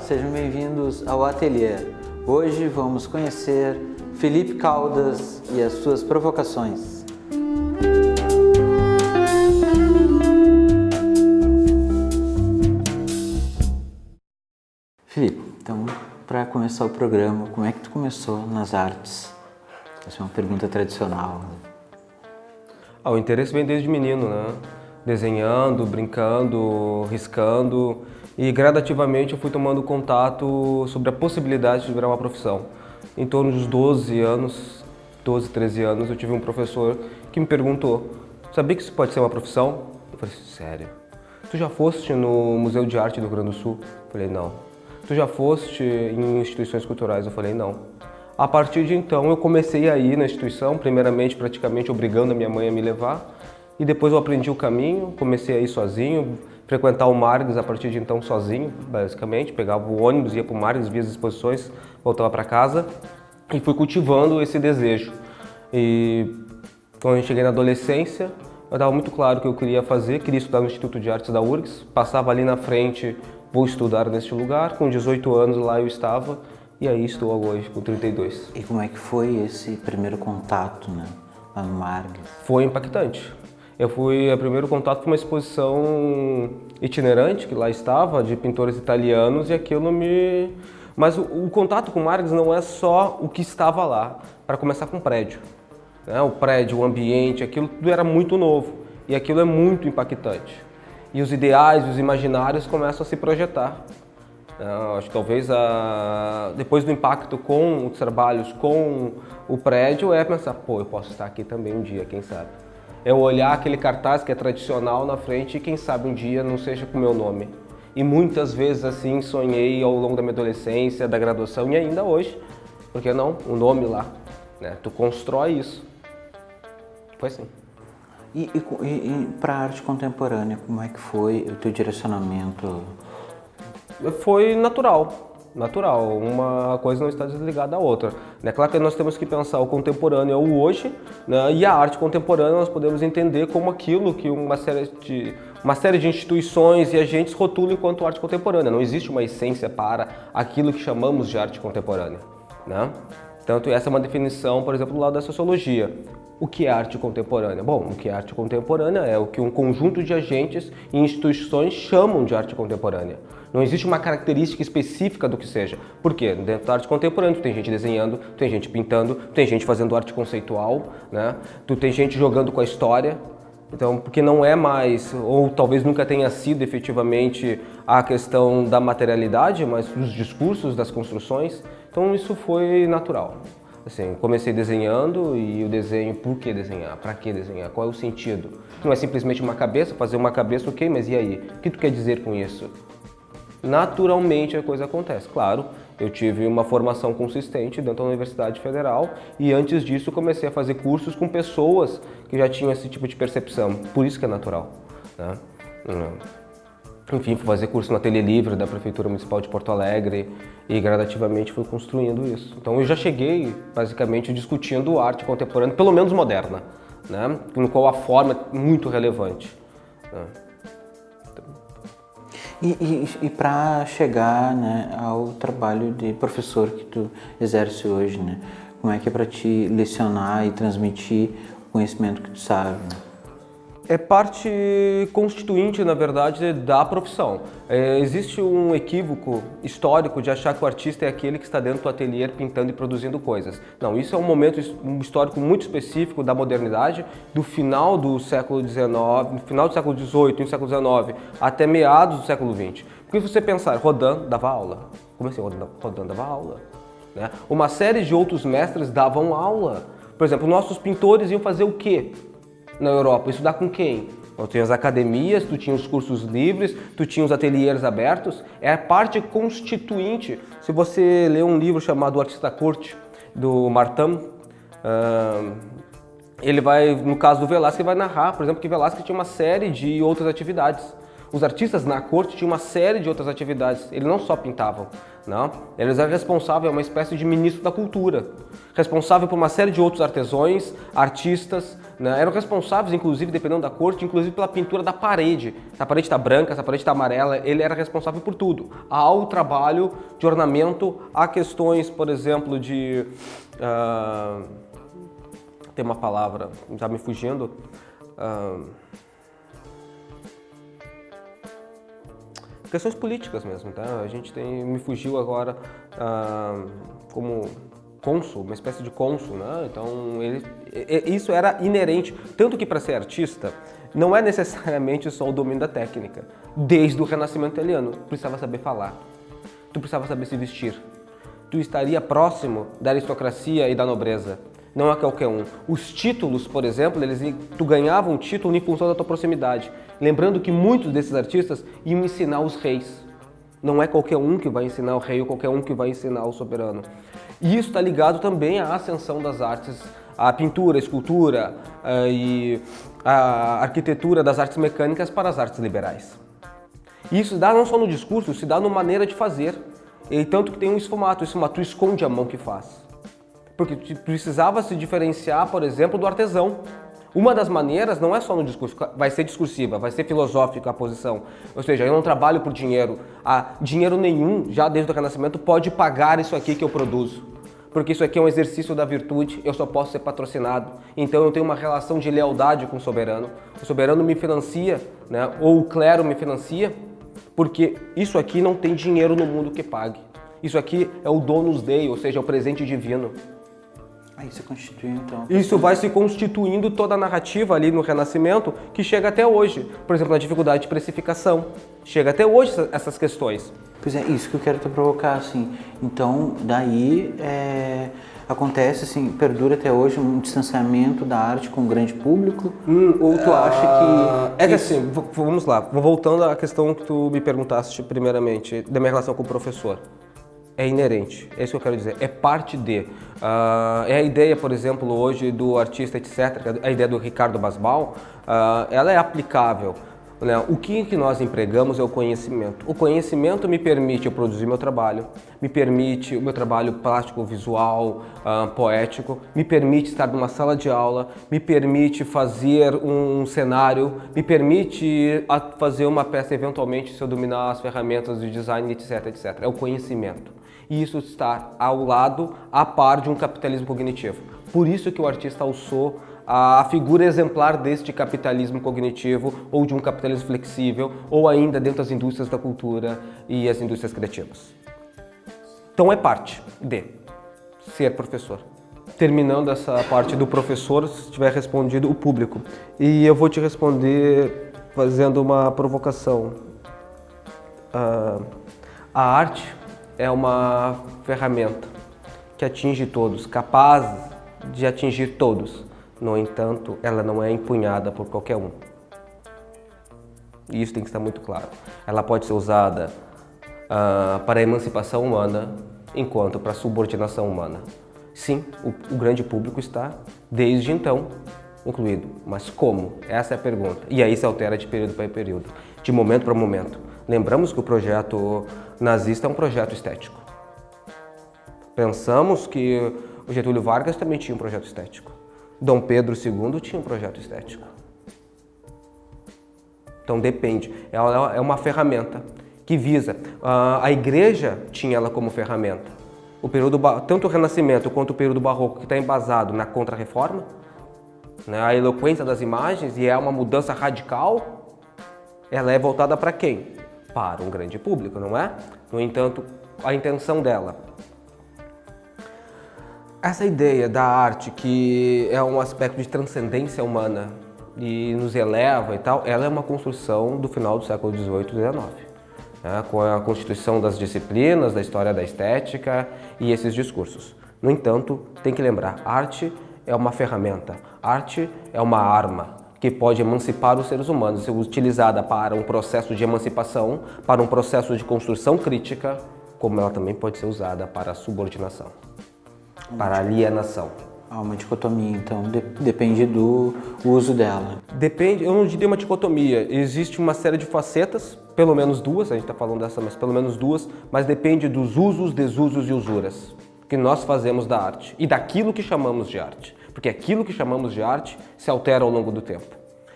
sejam bem-vindos ao Ateliê. Hoje vamos conhecer Felipe Caldas e as suas provocações. Felipe, então, para começar o programa, como é que tu começou nas artes? Essa é uma pergunta tradicional. O interesse vem desde menino, né? Desenhando, brincando, riscando, e gradativamente eu fui tomando contato sobre a possibilidade de virar uma profissão. Em torno dos 12, 13 anos, eu tive um professor que me perguntou: sabia que isso pode ser uma profissão? Eu falei: sério? Tu já foste no Museu de Arte do Rio Grande do Sul? Eu falei: não. Tu já foste em instituições culturais? Eu falei: não. A partir de então eu comecei a ir na instituição, primeiramente praticamente obrigando a minha mãe a me levar, e depois eu aprendi o caminho, comecei a ir sozinho, frequentar o Margs a partir de então sozinho, basicamente, pegava o ônibus, ia para o Margs, via as exposições, voltava para casa e fui cultivando esse desejo. E quando eu cheguei na adolescência, eu estava muito claro o que eu queria fazer, queria estudar no Instituto de Artes da URGS, passava ali na frente, vou estudar neste lugar, com 18 anos lá eu estava, e aí estou hoje, com 32. E como é que foi esse primeiro contato, né, lá no Margs? Foi impactante. O primeiro contato foi uma exposição itinerante que lá estava, de pintores italianos, e aquilo me... Mas o contato com o Margs não é só o que estava lá, para começar com o prédio. Né? O prédio, o ambiente, aquilo tudo era muito novo, e aquilo é muito impactante. E os ideais, os imaginários começam a se projetar. Acho que talvez depois do impacto com os trabalhos, com o prédio, é pensar: pô, eu posso estar aqui também um dia, quem sabe? É olhar aquele cartaz que é tradicional na frente e quem sabe um dia não seja com o meu nome. E muitas vezes assim sonhei ao longo da minha adolescência, da graduação e ainda hoje. Por que não? O nome lá, né? Tu constrói isso. Foi assim. E para a arte contemporânea, como é que foi o teu direcionamento? Foi natural. Uma coisa não está desligada da outra. É claro que nós temos que pensar o contemporâneo é o hoje, né? E a arte contemporânea nós podemos entender como aquilo que uma série de instituições e agentes rotulam enquanto arte contemporânea. Não existe uma essência para aquilo que chamamos de arte contemporânea, né? Tanto essa é uma definição, por exemplo, do lado da sociologia. O que é arte contemporânea? Bom, o que é arte contemporânea é o que um conjunto de agentes e instituições chamam de arte contemporânea. Não existe uma característica específica do que seja. Por quê? Dentro da arte contemporânea, tu tem gente desenhando, tu tem gente pintando, tu tem gente fazendo arte conceitual, né? Tu tem gente jogando com a história. Então, porque não é mais, ou talvez nunca tenha sido efetivamente a questão da materialidade, mas dos discursos, das construções. Então isso foi natural. Assim, comecei desenhando e o desenho, por que desenhar? Para que desenhar? Qual é o sentido? Não é simplesmente uma cabeça, fazer uma cabeça, ok, mas e aí? O que tu quer dizer com isso? Naturalmente a coisa acontece. Claro, eu tive uma formação consistente dentro da Universidade Federal e antes disso comecei a fazer cursos com pessoas que já tinham esse tipo de percepção. Por isso que é natural, né? Enfim, fui fazer curso no Ateliê Livre da Prefeitura Municipal de Porto Alegre e gradativamente fui construindo isso. Então eu já cheguei basicamente discutindo arte contemporânea, pelo menos moderna, né? No qual a forma é muito relevante, né? E para chegar, né, ao trabalho de professor que tu exerce hoje, né? Como é que é para ti lecionar e transmitir o conhecimento que tu sabe, né? É parte constituinte, na verdade, da profissão. Existe um equívoco histórico de achar que o artista é aquele que está dentro do ateliê pintando e produzindo coisas. Não, isso é um momento histórico muito específico da modernidade, do final do século XIX, final do século XVIII, no século XIX, até meados do século XX. Porque se você pensar, Rodin dava aula. Como assim Rodin dava aula? Né? Uma série de outros mestres davam aula. Por exemplo, nossos pintores iam fazer o quê na Europa? Estudar com quem? Tu tinha as academias, tu tinha os cursos livres, tu tinha os ateliês abertos. É a parte constituinte. Se você ler um livro chamado O Artista da Corte, do Martin, ele vai, no caso do Velázquez, vai narrar, por exemplo, que Velázquez tinha uma série de outras atividades. Os artistas na corte tinham uma série de outras atividades, eles não só pintavam, não? Eles eram responsáveis, uma espécie de ministro da cultura, responsável por uma série de outros artesãos, artistas, né? Eram responsáveis, inclusive, dependendo da corte, inclusive pela pintura da parede. Se a parede está branca, se a parede está amarela, ele era responsável por tudo. Há o trabalho de ornamento, há questões, por exemplo, de... tem uma palavra, já me fugindo... questões políticas mesmo, tá? A gente me fugiu agora como cônsul, uma espécie de cônsul, né? Então isso era inerente, tanto que para ser artista não é necessariamente só o domínio da técnica. Desde o Renascimento italiano, tu precisava saber falar, tu precisava saber se vestir, tu estaria próximo da aristocracia e da nobreza. Não é qualquer um. Os títulos, por exemplo, tu ganhava um título em função da tua proximidade. Lembrando que muitos desses artistas iam ensinar os reis. Não é qualquer um que vai ensinar o rei ou qualquer um que vai ensinar o soberano. E isso está ligado também à ascensão das artes, à pintura, à escultura e à arquitetura das artes mecânicas para as artes liberais. E isso se dá não só no discurso, se dá na maneira de fazer. E tanto que tem um esfumato, tu esconde a mão que faz. Porque precisava se diferenciar, por exemplo, do artesão. Uma das maneiras não é só no discurso, vai ser discursiva, vai ser filosófica a posição. Ou seja, eu não trabalho por dinheiro. Dinheiro nenhum, já desde o Renascimento, pode pagar isso aqui que eu produzo. Porque isso aqui é um exercício da virtude, eu só posso ser patrocinado. Então eu tenho uma relação de lealdade com o soberano. O soberano me financia, né? Ou o clero me financia, porque isso aqui não tem dinheiro no mundo que pague. Isso aqui é o donus dei, ou seja, é o presente divino. Aí se constitui, então. Isso vai se constituindo toda a narrativa ali no Renascimento, que chega até hoje. Por exemplo, na dificuldade de precificação. Chega até hoje essas questões. Pois é, isso que eu quero te provocar, assim. Então, daí acontece, assim, perdura até hoje um distanciamento da arte com o grande público? Ou tu acha que... É que assim, vamos lá. Voltando à questão que tu me perguntaste primeiramente, da minha relação com o professor. É inerente, é isso que eu quero dizer, é parte de. É a ideia, por exemplo, hoje do artista, etc., a ideia do Ricardo Basbal, ela é aplicável. Né? O que nós empregamos é o conhecimento. O conhecimento me permite eu produzir meu trabalho, me permite o meu trabalho plástico, visual, poético, me permite estar numa sala de aula, me permite fazer um cenário, me permite fazer uma peça eventualmente se eu dominar as ferramentas de design, etc., etc. É o conhecimento. E isso está ao lado, a par de um capitalismo cognitivo. Por isso que o artista alçou a figura exemplar deste capitalismo cognitivo ou de um capitalismo flexível ou ainda dentro das indústrias da cultura e as indústrias criativas. Então é parte de ser professor. Terminando essa parte do professor, se tiver respondido o público. E eu vou te responder fazendo uma provocação. A arte é uma ferramenta que atinge todos, capaz de atingir todos. No entanto, ela não é empunhada por qualquer um. E isso tem que estar muito claro. Ela pode ser usada para a emancipação humana, enquanto para a subordinação humana. Sim, o grande público está, desde então, incluído. Mas como? Essa é a pergunta. E aí se altera de período para período, de momento para momento. Lembramos que o projeto nazista é um projeto estético. Pensamos que o Getúlio Vargas também tinha um projeto estético. Dom Pedro II tinha um projeto estético. Então depende, é uma ferramenta que visa. A igreja tinha ela como ferramenta. Tanto o Renascimento quanto o período barroco, que está embasado na Contra-Reforma, né, a eloquência das imagens, e é uma mudança radical, ela é voltada para quem? Para um grande público, não é? No entanto, a intenção dela. Essa ideia da arte, que é um aspecto de transcendência humana e nos eleva e tal, ela é uma construção do final do século XVIII e XIX. Né, com a constituição das disciplinas, da história da estética e esses discursos. No entanto, tem que lembrar, arte é uma ferramenta, arte é uma arma que pode emancipar os seres humanos, ser utilizada para um processo de emancipação, para um processo de construção crítica, como ela também pode ser usada para a subordinação, para a alienação. Há uma dicotomia, então depende do uso dela. Depende, eu não diria uma dicotomia, existe uma série de facetas, pelo menos duas, a gente está falando dessa, mas pelo menos duas, mas depende dos usos, desusos e usuras que nós fazemos da arte e daquilo que chamamos de arte, porque aquilo que chamamos de arte se altera ao longo do tempo.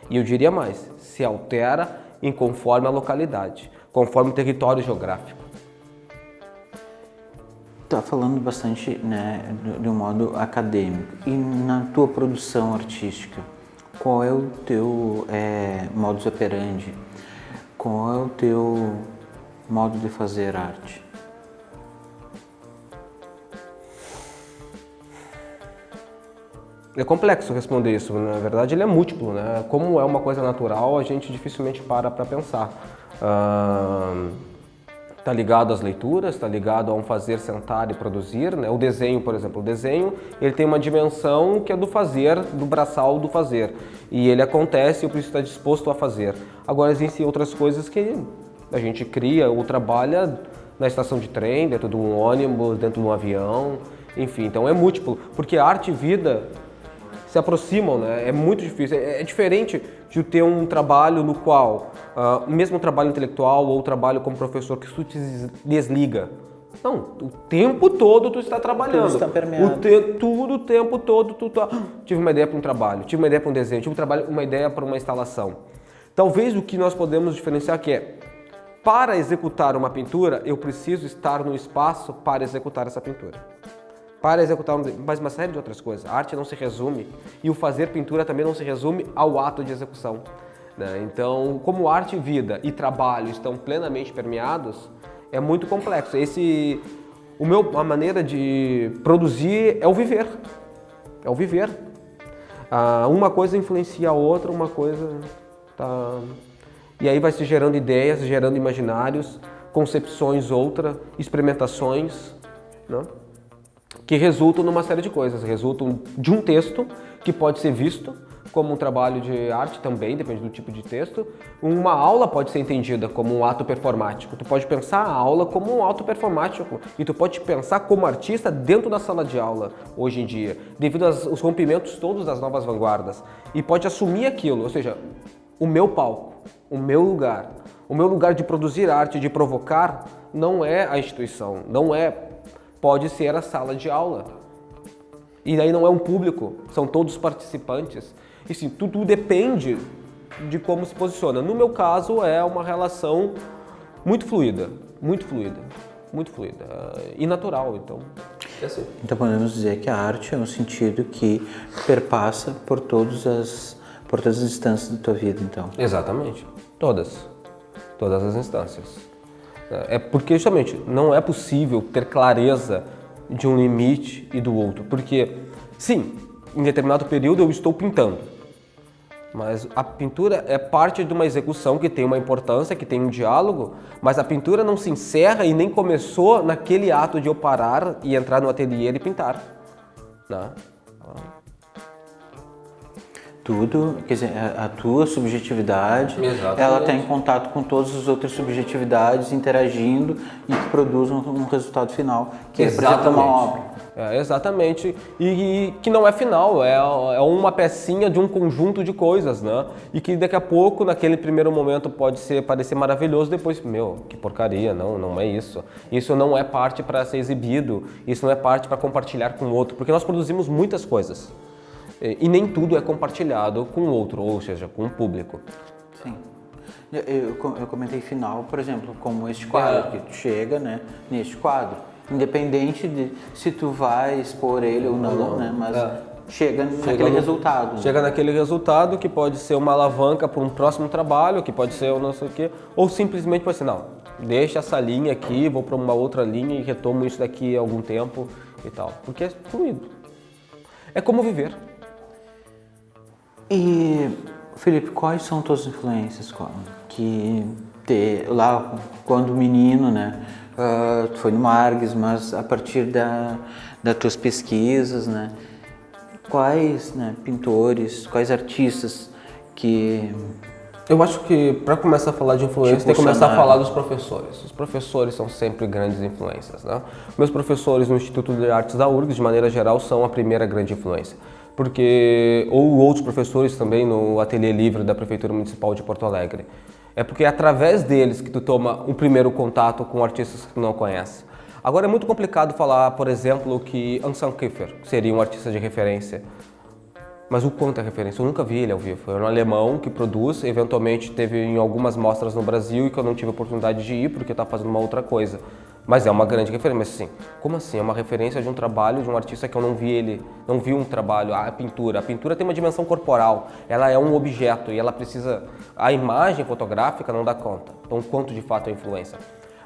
E eu diria mais, se altera conforme a localidade, conforme o território geográfico. Tá falando bastante, né, de um modo acadêmico. E na tua produção artística, qual é o teu modus operandi? Qual é o teu modo de fazer arte? É complexo responder isso, na verdade ele é múltiplo, né? Como é uma coisa natural, a gente dificilmente para pensar. Está ligado às leituras, está ligado a um fazer, sentar e produzir, né? O desenho, por exemplo, o desenho ele tem uma dimensão que é do fazer, do braçal do fazer, e ele acontece e eu preciso estar disposto a fazer. Agora existem outras coisas que a gente cria ou trabalha na estação de trem, dentro de um ônibus, dentro de um avião, enfim, então é múltiplo, porque arte e vida se aproximam, né? É muito difícil, é diferente de ter um trabalho no qual, mesmo um trabalho intelectual ou trabalho como professor, que tu te desliga. Não, o tempo todo tu está trabalhando. Tudo está permeado. O tempo todo tu tá... Tive uma ideia para um trabalho, tive uma ideia para um desenho, tive uma ideia para uma instalação. Talvez o que nós podemos diferenciar aqui é, para executar uma pintura, eu preciso estar no espaço para executar essa pintura. Para executar mais uma série de outras coisas. A arte não se resume, e o fazer pintura também não se resume ao ato de execução, né? Então, como arte, vida e trabalho estão plenamente permeados, é muito complexo. A maneira de produzir é o viver. É o viver. Uma coisa influencia a outra, uma coisa tá... E aí vai se gerando ideias, gerando imaginários, concepções, experimentações, né? Que resultam numa série de coisas, resultam de um texto que pode ser visto como um trabalho de arte também, depende do tipo de texto. Uma aula pode ser entendida como um ato performático, tu pode pensar a aula como um ato performático e tu pode pensar como artista dentro da sala de aula hoje em dia, devido aos rompimentos todos das novas vanguardas, e pode assumir aquilo, ou seja, o meu palco, o meu lugar de produzir arte, de provocar, não é a instituição, pode ser a sala de aula. E daí não é um público, são todos participantes. E sim, tudo depende de como se posiciona. No meu caso, é uma relação muito fluida e natural, então é assim. Então podemos dizer que a arte é um sentido que perpassa por todas as instâncias da tua vida, então. Exatamente, todas as instâncias. É porque justamente não é possível ter clareza de um limite e do outro, porque sim, em determinado período eu estou pintando, mas a pintura é parte de uma execução que tem uma importância, que tem um diálogo, mas a pintura não se encerra e nem começou naquele ato de eu parar e entrar no ateliê e pintar, né? Tudo, quer dizer, a tua subjetividade, exatamente, ela está em contato com todas as outras subjetividades, interagindo e que produzem um resultado final, que representa uma obra. Exatamente, e que não é final, é uma pecinha de um conjunto de coisas, né? E que daqui a pouco, naquele primeiro momento, pode parecer maravilhoso, depois, que porcaria, não é isso. Isso não é parte para ser exibido, isso não é parte para compartilhar com o outro, porque nós produzimos muitas coisas. E nem tudo é compartilhado com o outro, ou seja, com o público. Sim. Eu comentei final, por exemplo, como este quadro, que tu chega, né, neste quadro, independente de se tu vai expor ele ou não, né, mas chega naquele resultado. Né? Chega naquele resultado que pode ser uma alavanca para um próximo trabalho, que pode ser não sei o quê, ou simplesmente pode ser, não, deixa essa linha aqui, vou para uma outra linha e retomo isso daqui a algum tempo e tal, porque é fluido. É como viver. E, Felipe, quais são tuas influências? Lá, quando menino, né, tu foi no Margs, mas a partir das tuas pesquisas, né, quais, né, pintores, quais artistas que Eu acho que para começar a falar de influência, tem que começar a falar dos professores. Os professores são sempre grandes influências, né? Meus professores no Instituto de Artes da URGS, de maneira geral, são a primeira grande influência. Ou outros professores também no Ateliê Livre da Prefeitura Municipal de Porto Alegre. É porque é através deles que tu toma um primeiro contato com artistas que tu não conhece. Agora é muito complicado falar, por exemplo, que Anselm Kiefer seria um artista de referência. Mas o quanto é referência? Eu nunca vi ele ao vivo. É um alemão que produz, eventualmente teve em algumas mostras no Brasil e que eu não tive a oportunidade de ir porque eu estava fazendo uma outra coisa. Mas é uma grande referência. Mas assim, como assim? É uma referência de um trabalho de um artista que eu não vi ele, não vi um trabalho, a pintura. A pintura tem uma dimensão corporal, ela é um objeto e ela precisa... A imagem fotográfica não dá conta. Então, quanto de fato é influência?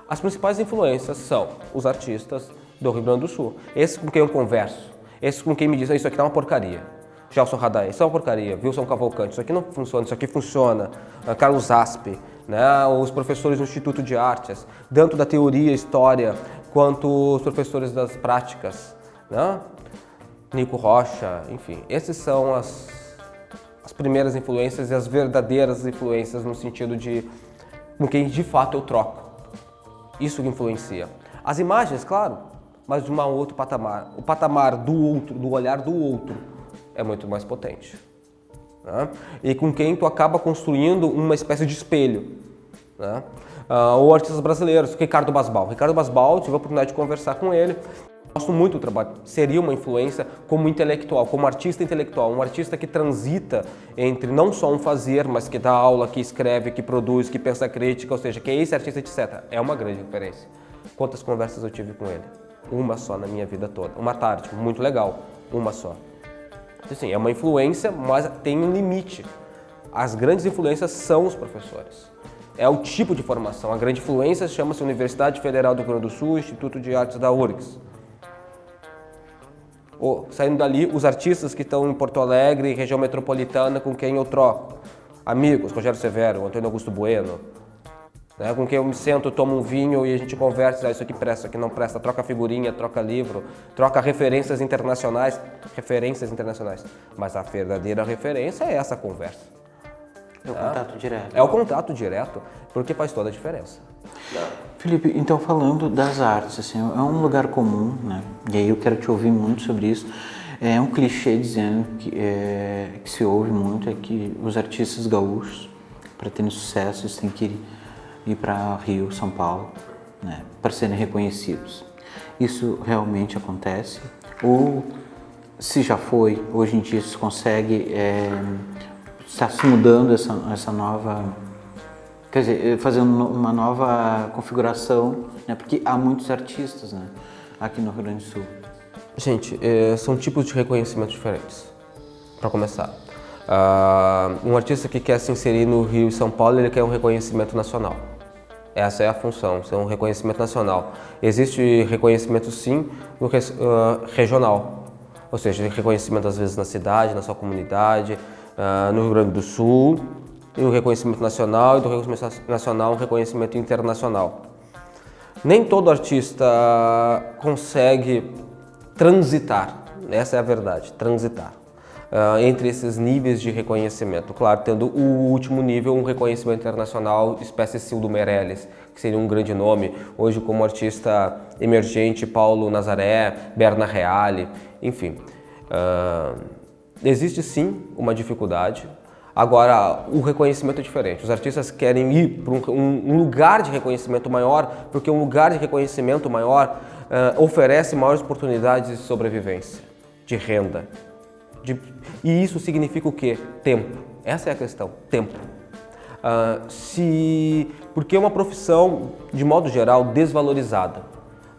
As principais influências são os artistas do Rio Grande do Sul. Esses com quem eu converso, esses com quem me dizem, isso aqui tá uma porcaria. Gelson Radaé, isso é uma porcaria. Wilson Cavalcante, isso aqui não funciona, isso aqui funciona. Carlos Aspe, né? Os professores do Instituto de Artes, tanto da teoria, história, quanto os professores das práticas, né? Nico Rocha, enfim. Esses são as primeiras influências e as verdadeiras influências no sentido de com quem de fato eu troco. Isso que influencia. As imagens, claro, mas de um outro patamar. O patamar do outro, do olhar do outro, é muito mais potente. Né? E com quem tu acaba construindo uma espécie de espelho. Né? Ou artistas brasileiros, Ricardo Basbal. Ricardo Basbal, tive a oportunidade de conversar com ele. Gosto muito do trabalho. Seria uma influência como intelectual, como artista intelectual. Um artista que transita entre não só um fazer, mas que dá aula, que escreve, que produz, que pensa crítica, ou seja, que é esse artista, etc. É uma grande referência. Quantas conversas eu tive com ele? Uma só na minha vida toda. Uma tarde, muito legal. Uma só. Assim, é uma influência, mas tem um limite. As grandes influências são os professores. É o tipo de formação. A grande influência chama-se Universidade Federal do Rio Grande do Sul, Instituto de Artes da URGS. Saindo dali, os artistas que estão em Porto Alegre, região metropolitana, com quem eu troco. Amigos, Rogério Severo, Antônio Augusto Bueno, né, com quem eu me sento, tomo um vinho e a gente conversa, isso aqui presta, isso aqui não presta, troca figurinha, troca livro, troca referências internacionais. Mas a verdadeira referência é essa conversa. É o contato direto. É o contato direto, porque faz toda a diferença. Felipe, então falando das artes, assim, é um lugar comum, né? E aí eu quero te ouvir muito sobre isso. É um clichê dizendo que se ouve muito é que os artistas gaúchos, para terem sucesso, eles têm que ir para Rio, São Paulo, né? Para serem reconhecidos. Isso realmente acontece? Ou se já foi, hoje em dia se consegue, está se mudando essa nova... Quer dizer, fazendo uma nova configuração, né? Porque há muitos artistas, né? Aqui no Rio Grande do Sul. Gente, são tipos de reconhecimento diferentes, para começar. Um artista que quer se inserir no Rio e São Paulo, ele quer um reconhecimento nacional. Essa é a função, é um reconhecimento nacional. Existe reconhecimento, sim, no regional, ou seja, reconhecimento às vezes na cidade, na sua comunidade, no Rio Grande do Sul, e um reconhecimento nacional, e do reconhecimento nacional um reconhecimento internacional. Nem todo artista consegue transitar, essa é a verdade, transitar, entre esses níveis de reconhecimento. Claro, tendo o último nível, um reconhecimento internacional, espécie Cildo Meirelles, que seria um grande nome, hoje como artista emergente, Paulo Nazaré, Berna Reale, enfim. Existe sim uma dificuldade. Agora, o reconhecimento é diferente. Os artistas querem ir para um lugar de reconhecimento maior, porque um lugar de reconhecimento maior oferece maiores oportunidades de sobrevivência, de renda. E isso significa o quê? Tempo. Essa é a questão, tempo. Porque é uma profissão, de modo geral, desvalorizada,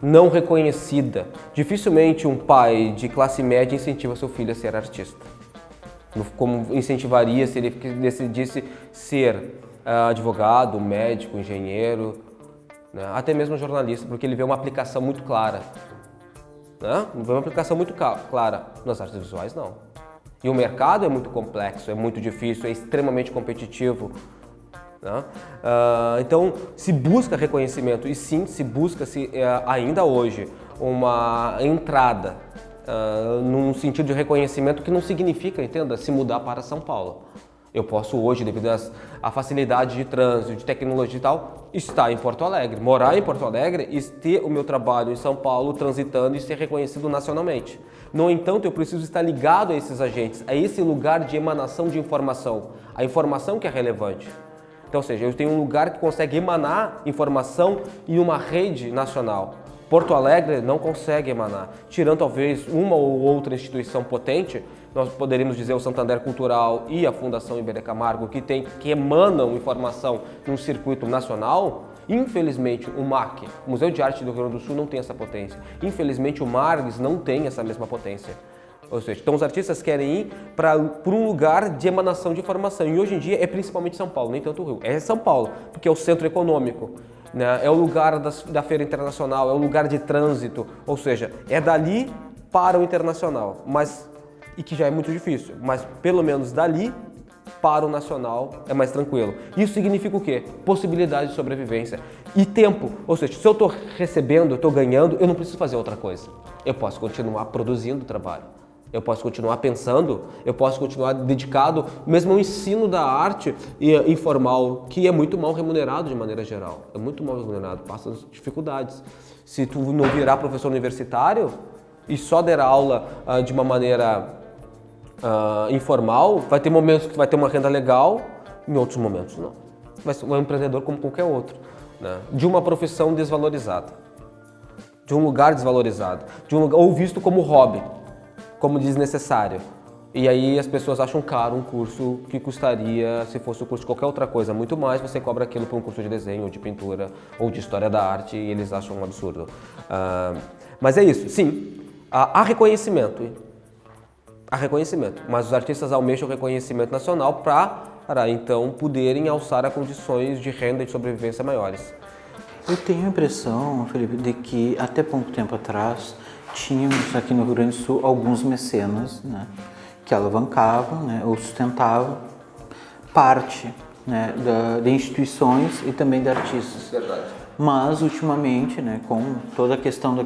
não reconhecida. Dificilmente um pai de classe média incentiva seu filho a ser artista. Como incentivaria se ele decidisse ser advogado, médico, engenheiro, né? Até mesmo jornalista, porque ele vê uma aplicação muito clara. Né? Vê uma aplicação muito clara. Nas artes visuais, não. E o mercado é muito complexo, é muito difícil, é extremamente competitivo. Né? Então, se busca reconhecimento e sim, se busca ainda hoje uma entrada num sentido de reconhecimento que não significa, entenda, se mudar para São Paulo. Eu posso hoje, devido à facilidade de trânsito, de tecnologia e tal, estar em Porto Alegre, morar em Porto Alegre e ter o meu trabalho em São Paulo transitando e ser reconhecido nacionalmente. No entanto, eu preciso estar ligado a esses agentes, a esse lugar de emanação de informação, a informação que é relevante. Então, ou seja, eu tenho um lugar que consegue emanar informação em uma rede nacional. Porto Alegre não consegue emanar, tirando talvez uma ou outra instituição potente. Nós poderíamos dizer o Santander Cultural e a Fundação Iberê Camargo, que emanam informação num circuito nacional. Infelizmente, o MAC, o Museu de Arte do Rio Grande do Sul, não tem essa potência. Infelizmente, o MARGS não tem essa mesma potência. Ou seja, então os artistas querem ir para um lugar de emanação de informação. E hoje em dia é principalmente São Paulo, nem tanto o Rio. É São Paulo, porque é o centro econômico, né? É o lugar da Feira Internacional, é o lugar de trânsito. Ou seja, é dali para o internacional. E que já é muito difícil, mas pelo menos dali para o nacional é mais tranquilo. Isso significa o quê? Possibilidade de sobrevivência e tempo. Ou seja, se eu estou recebendo, eu estou ganhando, eu não preciso fazer outra coisa. Eu posso continuar produzindo trabalho, eu posso continuar pensando, eu posso continuar dedicado mesmo ao ensino da arte informal, que é muito mal remunerado de maneira geral. É muito mal remunerado, passa dificuldades. Se tu não virar professor universitário e só der aula de uma maneira informal, vai ter momentos que tu vai ter uma renda legal, em outros momentos não. Vai ser um empreendedor como qualquer outro, né? De uma profissão desvalorizada, de um lugar desvalorizado, ou visto como hobby, como desnecessário. E aí as pessoas acham caro um curso que custaria, se fosse o curso de qualquer outra coisa, muito mais, você cobra aquilo por um curso de desenho, ou de pintura, ou de história da arte, e eles acham um absurdo. Mas é isso, sim, há reconhecimento, mas os artistas almejam reconhecimento nacional para então poderem alçar a condições de renda e de sobrevivência maiores. Eu tenho a impressão, Felipe, de que até pouco tempo atrás tínhamos aqui no Rio Grande do Sul alguns mecenas, né, que alavancavam, né, ou sustentavam parte, né, de instituições e também de artistas. Verdade. Mas ultimamente, né, com toda a questão da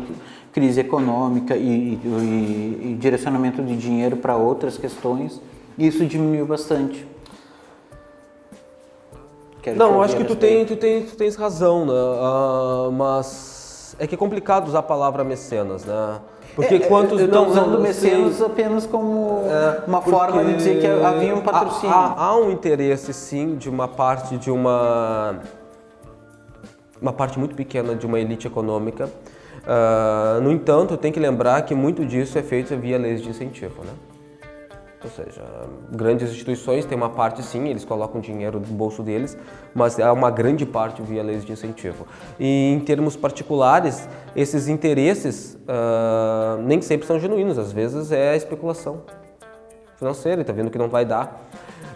crise econômica e direcionamento de dinheiro para outras questões, isso diminuiu bastante. Não, acho que tu tens razão, né? Mas é que é complicado usar a palavra mecenas, né? Porque quantos eu estou não usando mecenas apenas como uma forma de dizer que havia um patrocínio. Há um interesse, sim, de uma parte muito pequena de uma elite econômica. No entanto, tem que lembrar que muito disso é feito via leis de incentivo, né? Ou seja, grandes instituições têm uma parte, sim, eles colocam dinheiro no bolso deles, mas há uma grande parte via leis de incentivo. E em termos particulares, esses interesses nem sempre são genuínos, às vezes é especulação financeira, está vendo que não vai dar.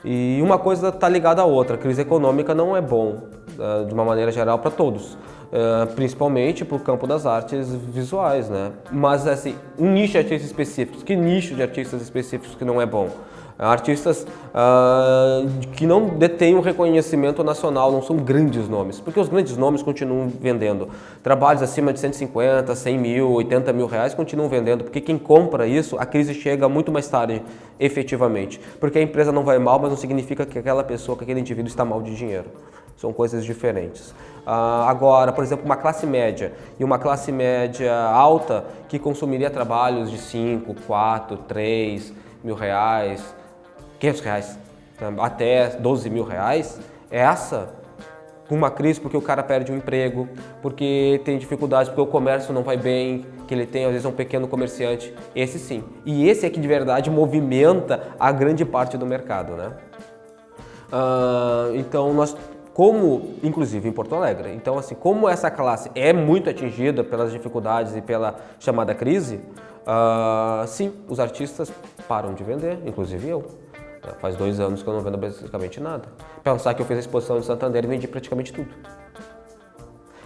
E uma coisa está ligada à outra, a crise econômica não é bom, de uma maneira geral, para todos. Principalmente para o campo das artes visuais, né? Mas assim, um nicho de artistas específicos, que nicho de artistas específicos que não é bom? Artistas que não detêm um reconhecimento nacional, não são grandes nomes, porque os grandes nomes continuam vendendo. Trabalhos acima de 150, 100 mil, 80 mil reais continuam vendendo, porque quem compra isso, a crise chega muito mais tarde, efetivamente. Porque a empresa não vai mal, mas não significa que aquela pessoa, que aquele indivíduo está mal de dinheiro. São coisas diferentes. Agora, por exemplo, uma classe média e uma classe média alta que consumiria trabalhos de 5, 4, 3 mil reais, 500 reais, até 12 mil reais, uma crise porque o cara perde o emprego, porque tem dificuldades, porque o comércio não vai bem, que ele tem às vezes um pequeno comerciante, esse sim. E esse é que de verdade movimenta a grande parte do mercado, né? Então nós, como inclusive em Porto Alegre, então assim, como essa classe é muito atingida pelas dificuldades e pela chamada crise, sim, os artistas param de vender, inclusive eu. Faz 2 anos que eu não vendo basicamente nada. Pensar que eu fiz a exposição de Santander e vendi praticamente tudo.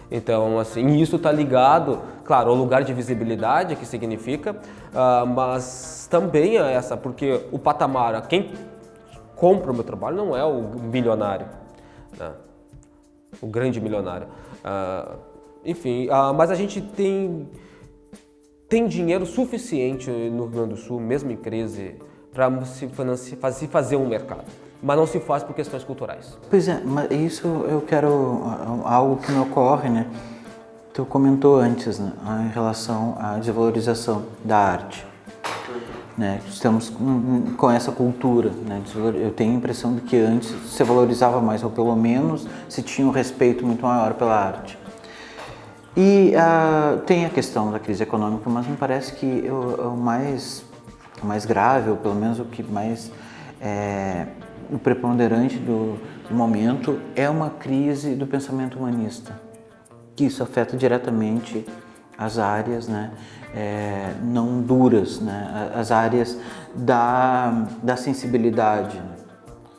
Então, assim, isso está ligado, claro, ao lugar de visibilidade que significa, mas também a essa, porque o patamar, quem compra o meu trabalho não é o milionário, né? O grande milionário. Enfim, mas a gente tem dinheiro suficiente no Rio Grande do Sul, mesmo em crise, para se fazer um mercado. mas não se faz por questões culturais. Pois é, mas isso eu quero, algo que me ocorre, né? Tu comentou antes, né, em relação à desvalorização da arte, né? Estamos com essa cultura, né? Eu tenho a impressão de que antes se valorizava mais, ou pelo menos se tinha um respeito muito maior pela arte. E tem a questão da crise econômica, mas me parece que o mais grave, ou pelo menos o que mais o preponderante do momento é uma crise do pensamento humanista, que isso afeta diretamente as áreas, né, não duras, né, as áreas da sensibilidade, né,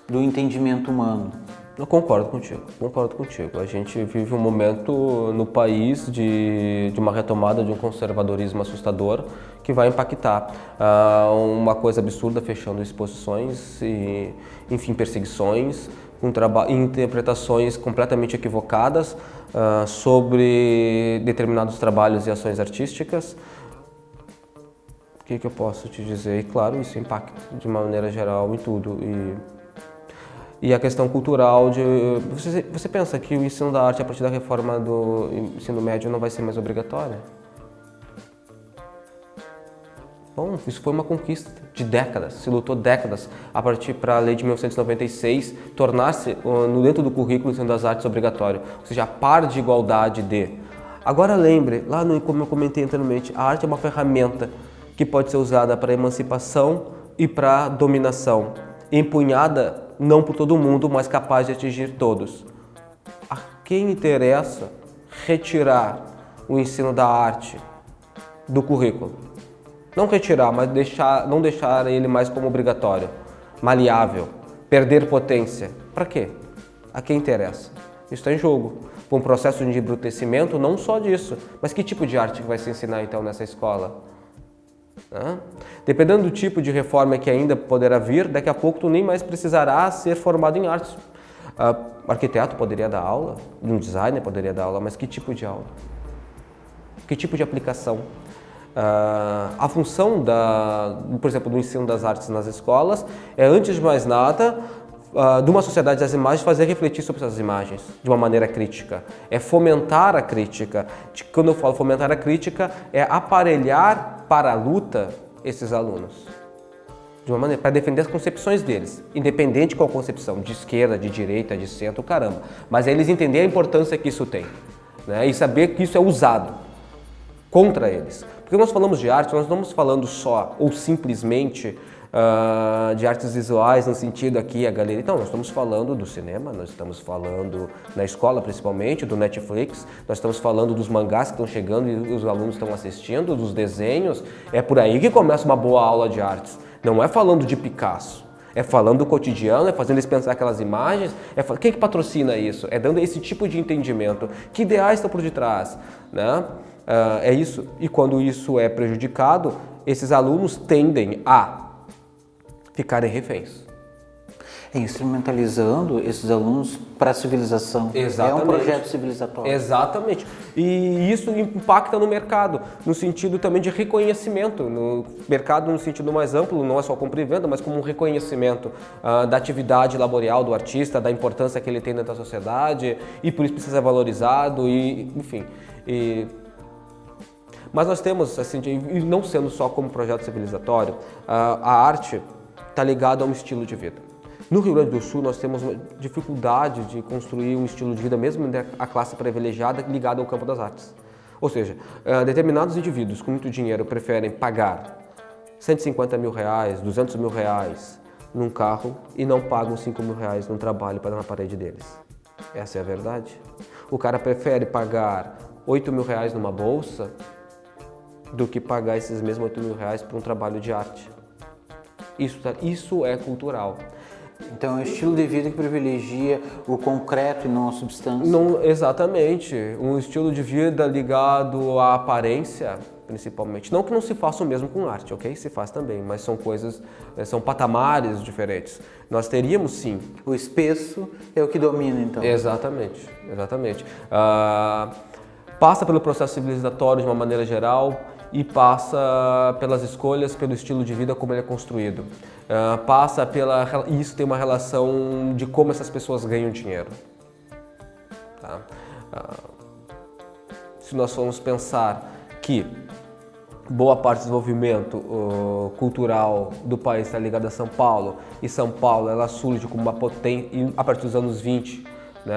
do entendimento humano. Eu concordo contigo. A gente vive um momento no país de uma retomada de um conservadorismo assustador que vai impactar uma coisa absurda, fechando exposições e, enfim, perseguições, interpretações completamente equivocadas sobre determinados trabalhos e ações artísticas. O que eu posso te dizer? E claro, isso impacta de uma maneira geral em tudo. E a questão cultural de... Você pensa que o ensino da arte a partir da reforma do ensino médio não vai ser mais obrigatório? Bom, isso foi uma conquista de décadas, se lutou décadas a partir para a lei de 1996 tornar-se dentro do currículo o ensino das artes obrigatório, ou seja, a par de igualdade de... Agora lembre, como eu comentei anteriormente, a arte é uma ferramenta que pode ser usada para emancipação e para dominação, empunhada não por todo mundo, mas capaz de atingir todos. A quem interessa retirar o ensino da arte do currículo? Não retirar, mas não deixar ele mais como obrigatório, maleável, perder potência. Para quê? A quem interessa? Isso está em jogo. Um processo de embrutecimento, não só disso, mas que tipo de arte que vai se ensinar então nessa escola? Dependendo do tipo de reforma que ainda poderá vir, daqui a pouco tu nem mais precisará ser formado em artes. Arquiteto poderia dar aula, um designer poderia dar aula, mas que tipo de aula? Que tipo de aplicação? A função, por exemplo, do ensino das artes nas escolas é, antes de mais nada, de uma sociedade das imagens, fazer refletir sobre essas imagens de uma maneira crítica. É fomentar a crítica. Quando eu falo fomentar a crítica, é aparelhar para a luta esses alunos. De uma maneira, para defender as concepções deles, independente qual concepção, de esquerda, de direita, de centro, caramba. Mas é eles entenderem a importância que isso tem, né? E saber que isso é usado contra eles. Porque nós falamos de arte, nós não estamos falando só ou simplesmente de artes visuais no sentido aqui a galeria. Então, nós estamos falando do cinema, nós estamos falando na escola principalmente, do Netflix, nós estamos falando dos mangás que estão chegando e os alunos estão assistindo, dos desenhos. É por aí que começa uma boa aula de artes. Não é falando de Picasso, é falando do cotidiano, é fazendo eles pensar aquelas imagens. Quem que patrocina isso? É dando esse tipo de entendimento. Que ideais estão por detrás, né? É isso. E quando isso é prejudicado, esses alunos tendem a ficarem reféns. Instrumentalizando esses alunos para a civilização. Exatamente. É um projeto civilizatório. Exatamente. E isso impacta no mercado, no sentido também de reconhecimento. No mercado, no sentido mais amplo, não é só compra e venda, mas como um reconhecimento da atividade laboral do artista, da importância que ele tem dentro da sociedade, e por isso precisa ser valorizado, e enfim. Mas nós temos, assim, e não sendo só como projeto civilizatório, a arte está ligada a um estilo de vida. No Rio Grande do Sul, nós temos uma dificuldade de construir um estilo de vida, mesmo a classe privilegiada, ligada ao campo das artes. Ou seja, determinados indivíduos com muito dinheiro preferem pagar 150 mil reais, 200 mil reais num carro e não pagam 5 mil reais num trabalho para na parede deles. Essa é a verdade. O cara prefere pagar 8 mil reais numa bolsa do que pagar esses mesmos 8 mil reais por um trabalho de arte. Isso é cultural. Então é um estilo de vida que privilegia o concreto e não a substância. Não, exatamente. Um estilo de vida ligado à aparência, principalmente. Não que não se faça o mesmo com arte, ok? Se faz também, mas são coisas, são patamares diferentes. Nós teríamos sim. O espesso é o que domina, então. Exatamente, exatamente. Passa pelo processo civilizatório de uma maneira geral e passa pelas escolhas, pelo estilo de vida como ele é construído. E isso tem uma relação de como essas pessoas ganham dinheiro. Tá? Se nós formos pensar que boa parte do desenvolvimento cultural do país está ligado a São Paulo, e São Paulo ela surge como uma potência a partir dos anos 20, né?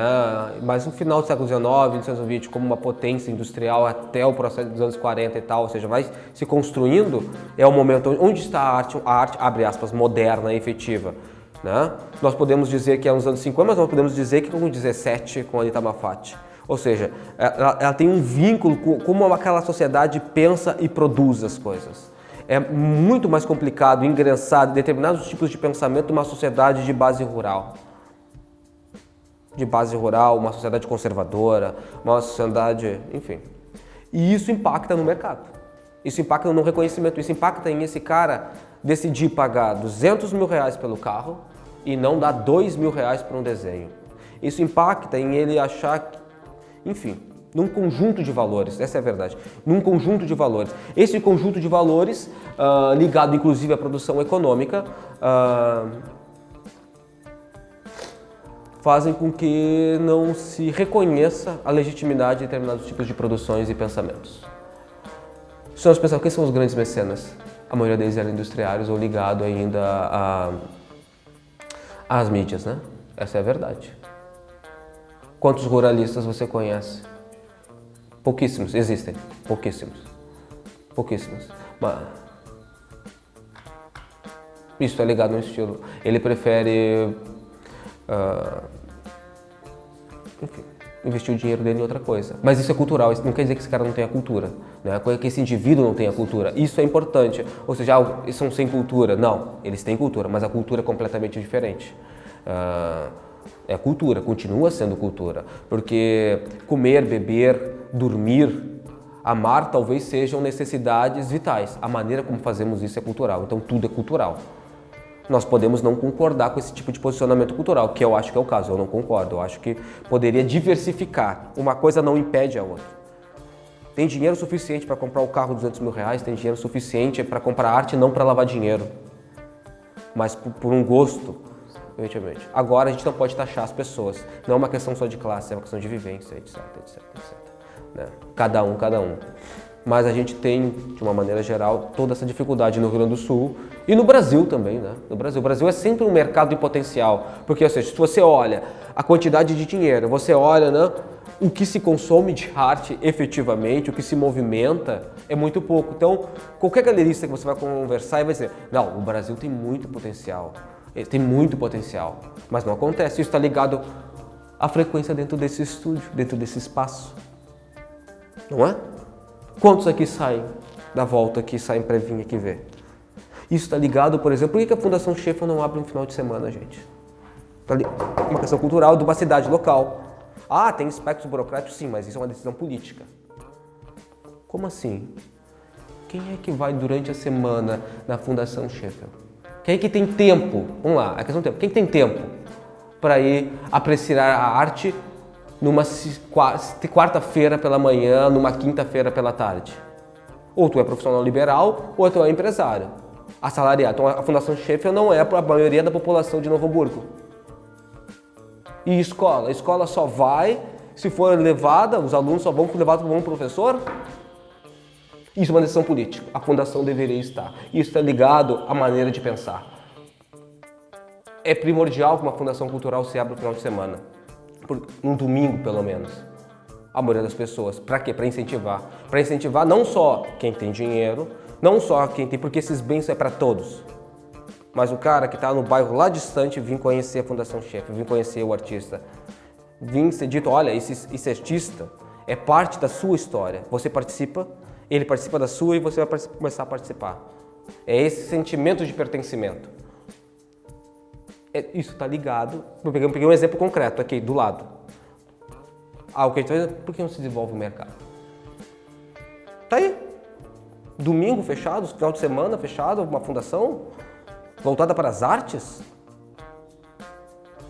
Mas no final do século XIX, no século XX, como uma potência industrial até o processo dos anos 40 e tal, ou seja, vai se construindo, é o momento onde está a arte abre aspas, moderna e efetiva. Né? Nós podemos dizer que é nos anos 50, mas nós podemos dizer que com 17, com Anita Malfatti. Ou seja, ela tem um vínculo com como aquela sociedade pensa e produz as coisas. É muito mais complicado ingressar determinados tipos de pensamento numa sociedade de base rural. Uma sociedade conservadora, uma sociedade, enfim. E isso impacta no mercado. Isso impacta no reconhecimento, isso impacta em esse cara decidir pagar R$200 mil pelo carro e não dar R$2 mil para um desenho. Isso impacta em ele achar que, enfim, num conjunto de valores, essa é a verdade, num conjunto de valores. Esse conjunto de valores, ligado inclusive à produção econômica, fazem com que não se reconheça a legitimidade de determinados tipos de produções e pensamentos. Se nós pensarmos, quem são os grandes mecenas? A maioria deles eram industriários ou ligado ainda às mídias, né? Essa é a verdade. Quantos ruralistas você conhece? Pouquíssimos, existem, pouquíssimos. Mas isso é ligado no estilo. Ele prefere, enfim, investir o dinheiro dele em outra coisa. Mas isso é cultural, isso não quer dizer que esse cara não tenha cultura, né? Que esse indivíduo não tenha cultura. Isso é importante. Ou seja, eles são sem cultura. Não, eles têm cultura, mas a cultura é completamente diferente. É cultura, continua sendo cultura, porque comer, beber, dormir, amar talvez sejam necessidades vitais. A maneira como fazemos isso é cultural, então tudo é cultural. Nós podemos não concordar com esse tipo de posicionamento cultural, que eu acho que é o caso, eu não concordo, eu acho que poderia diversificar, uma coisa não impede a outra. Tem dinheiro suficiente para comprar o carro de R$200 mil, tem dinheiro suficiente para comprar arte, não para lavar dinheiro, mas por um gosto. Agora a gente não pode taxar as pessoas, não é uma questão só de classe, é uma questão de vivência, etc. Né? Cada um. Mas a gente tem, de uma maneira geral, toda essa dificuldade no Rio Grande do Sul e no Brasil também, né? O Brasil é sempre um mercado em potencial, porque, ou seja, se você olha a quantidade de dinheiro, você olha, né, o que se consome de arte efetivamente, o que se movimenta, é muito pouco. Então, qualquer galerista que você vai conversar vai dizer, não, o Brasil tem muito potencial. Tem muito potencial, mas não acontece. Isso está ligado à frequência dentro desse estúdio, dentro desse espaço. Não é? Quantos aqui saem da volta, aqui saem para vir aqui ver? Isso está ligado, por exemplo, por que a Fundação Schaeffer não abre no final de semana, gente? Uma questão cultural de uma cidade local. Ah, tem aspectos burocráticos, sim, mas isso é uma decisão política. Como assim? Quem é que vai durante a semana na Fundação Schaeffer? Quem é que tem tempo? Vamos lá, a questão do tempo. Quem tem tempo para ir apreciar a arte numa quarta-feira pela manhã, numa quinta-feira pela tarde? Ou tu é profissional liberal, ou tu é empresário, assalariado. Então a Fundação Schaeffer não é para a maioria da população de Novo Hamburgo. E escola? A escola só vai, se for levada, os alunos só vão levados por um professor? Isso é uma decisão política. A fundação deveria estar. Isso está ligado à maneira de pensar. É primordial que uma fundação cultural se abra no final de semana. Num domingo, pelo menos. A maioria das pessoas. Para quê? Para incentivar. Para incentivar não só quem tem dinheiro, não só quem tem, porque esses bens é para todos. Mas o cara que está no bairro lá distante vir conhecer a Fundação Schaeffer, vir conhecer o artista. Vir ser dito, olha, esse artista é parte da sua história. Você participa, ele participa da sua e você vai começar a participar. É esse sentimento de pertencimento. Isso está ligado. Eu peguei um exemplo concreto aqui, do lado. O que a gente vai dizer, por que não se desenvolve o mercado? Tá aí. Domingo fechado, final de semana fechado, uma fundação voltada para as artes.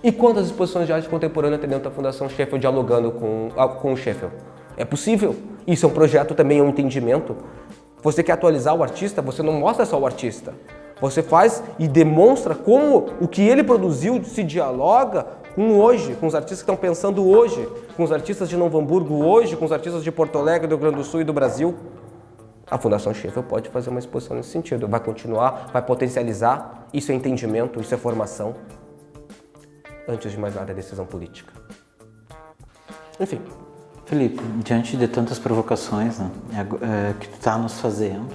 E quantas exposições de arte contemporânea tem dentro da Fundação Schaeffer dialogando com o Schaeffer? É possível. Isso é um projeto também, é um entendimento. Você quer atualizar o artista, você não mostra só o artista. Você faz e demonstra como o que ele produziu se dialoga com hoje, com os artistas que estão pensando hoje, com os artistas de Novo Hamburgo hoje, com os artistas de Porto Alegre, do Rio Grande do Sul e do Brasil. A Fundação Schaeffler pode fazer uma exposição nesse sentido, vai continuar, vai potencializar, isso é entendimento, isso é formação. Antes de mais nada, é decisão política. Enfim. Felipe, diante de tantas provocações, né, que tu está nos fazendo,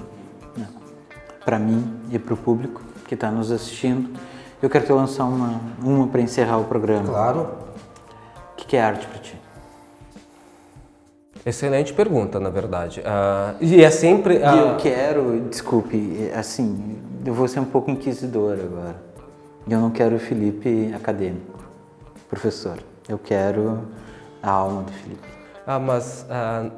né, para mim e para o público que está nos assistindo, eu quero te lançar uma para encerrar o programa. Claro. O que é arte para ti? Excelente pergunta, na verdade. E é sempre... Eu quero, desculpe, assim, eu vou ser um pouco inquisidor agora. Eu não quero o Felipe acadêmico, professor. Eu quero a alma do Felipe. Mas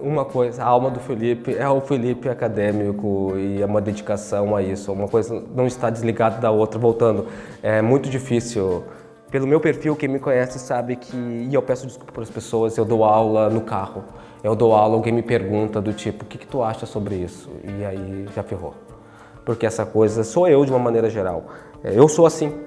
uma coisa, a alma do Felipe é o Felipe acadêmico e é uma dedicação a isso. Uma coisa não está desligada da outra. Voltando, é muito difícil. Pelo meu perfil, quem me conhece sabe que, e eu peço desculpa para as pessoas, eu dou aula no carro. Eu dou aula, alguém me pergunta do tipo, o que tu acha sobre isso? E aí já ferrou. Porque essa coisa sou eu de uma maneira geral. Eu sou assim.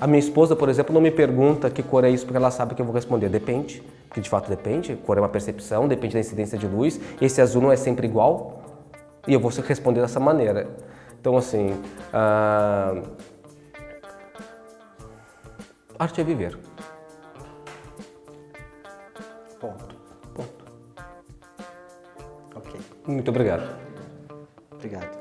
A minha esposa, por exemplo, não me pergunta que cor é isso porque ela sabe que eu vou responder. Depende, que de fato depende. Cor é uma percepção, depende da incidência de luz. Esse azul não é sempre igual e eu vou responder dessa maneira. Então, assim, arte é viver. Ponto. Ok. Muito obrigado. Obrigado.